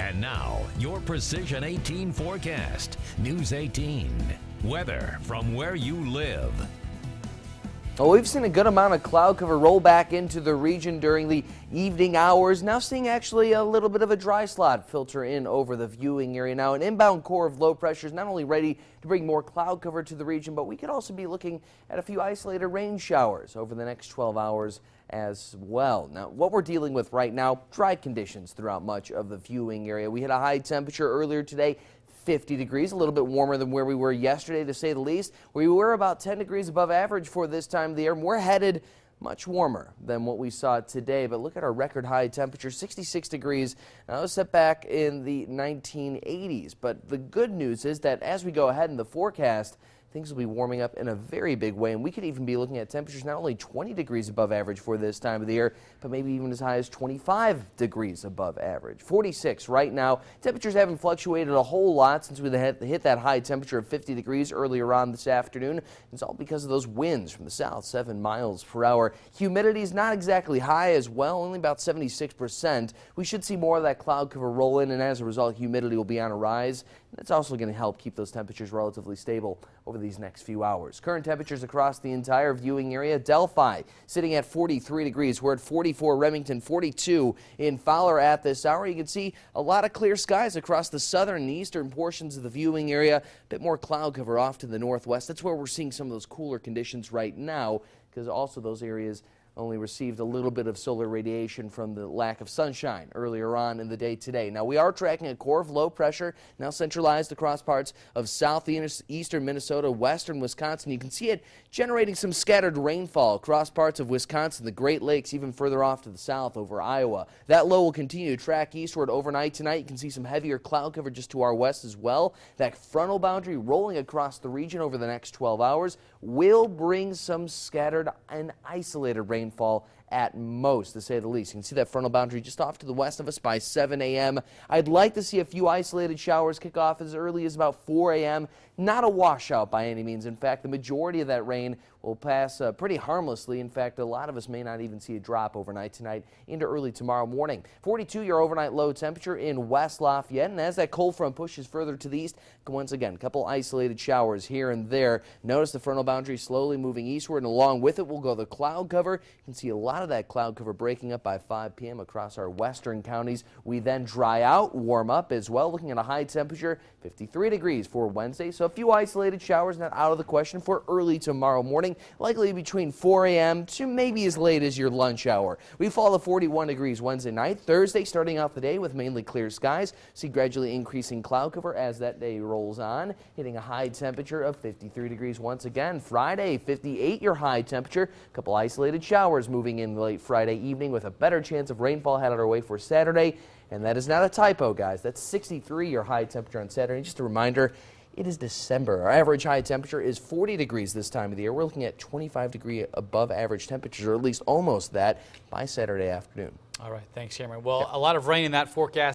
And now, your Precision 18 forecast. News 18. Weather from where you live. Well, we've seen a good amount of cloud cover roll back into the region during the evening hours. Now seeing actually a little bit of a dry slot filter in over the viewing area. Now an inbound core of low pressure is not only ready to bring more cloud cover to the region, but we could also be looking at a few isolated rain showers over the next 12 hours as well. Now what we're dealing with right now, dry conditions throughout much of the viewing area. We had a high temperature earlier today, 50 degrees, a little bit warmer than where we were yesterday, to say the least. We were about 10 degrees above average for this time of the year. We're headed much warmer than what we saw today, but look at our record high temperature, 66 degrees. Now, that was set back in the 1980s, but the good news is that as we go ahead in the forecast, things will be warming up in a very big way, and we could even be looking at temperatures not only 20 degrees above average for this time of the year, but maybe even as high as 25 degrees above average. 46 right now. Temperatures haven't fluctuated a whole lot since we hit that high temperature of 50 degrees earlier on this afternoon. It's all because of those winds from the south, 7 miles per hour. Humidity is not exactly high as well, only about 76%. We should see more of that cloud cover roll in, and as a result, humidity will be on a rise. That's also going to help keep those temperatures relatively stable over these next few hours. Current temperatures across the entire viewing area. Delphi sitting at 43 degrees. We're at 44 Remington, 42 in Fowler at this hour. You can see a lot of clear skies across the southern and eastern portions of the viewing area. A bit more cloud cover off to the northwest. That's where we're seeing some of those cooler conditions right now, because also those areas only received a little bit of solar radiation from the lack of sunshine earlier on in the day today. Now we are tracking a core of low pressure now centralized across parts of southeastern Minnesota, western Wisconsin. You can see it generating some scattered rainfall across parts of Wisconsin, the Great Lakes, even further off to the south over Iowa. That low will continue to track eastward overnight tonight. You can see some heavier cloud cover just to our west as well. That frontal boundary rolling across the region over the next 12 hours will bring some scattered and isolated rainfall at most, to say the least. You can see that frontal boundary just off to the west of us by 7 a.m. I'd like to see a few isolated showers kick off as early as about 4 a.m. Not a washout by any means. In fact, the majority of that rain will pass pretty harmlessly. In fact, a lot of us may not even see a drop overnight tonight into early tomorrow morning. 42 your overnight low temperature in West Lafayette, and as that cold front pushes further to the east, once again, a couple isolated showers here and there. Notice the frontal boundary slowly moving eastward, and along with it will go the cloud cover. You can see a lot of that cloud cover breaking up by 5 p.m. across our western counties. We then dry out, warm up as well, looking at a high temperature, 53 degrees for Wednesday. So a few isolated showers not out of the question for early tomorrow morning, likely between 4 a.m. to maybe as late as your lunch hour. We fall to 41 degrees Wednesday night. Thursday starting off the day with mainly clear skies. See gradually increasing cloud cover as that day rolls on, hitting a high temperature of 53 degrees once again. Friday, 58 your high temperature. A couple isolated showers moving in late Friday evening with a better chance of rainfall headed our way for Saturday. And that is not a typo, guys. That's 63 your high temperature on Saturday. Just a reminder, it is December. Our average high temperature is 40 degrees this time of the year. We're looking at 25 degree above average temperatures, or at least almost that, by Saturday afternoon. All right, thanks, Cameron. Well, a lot of rain in that forecast.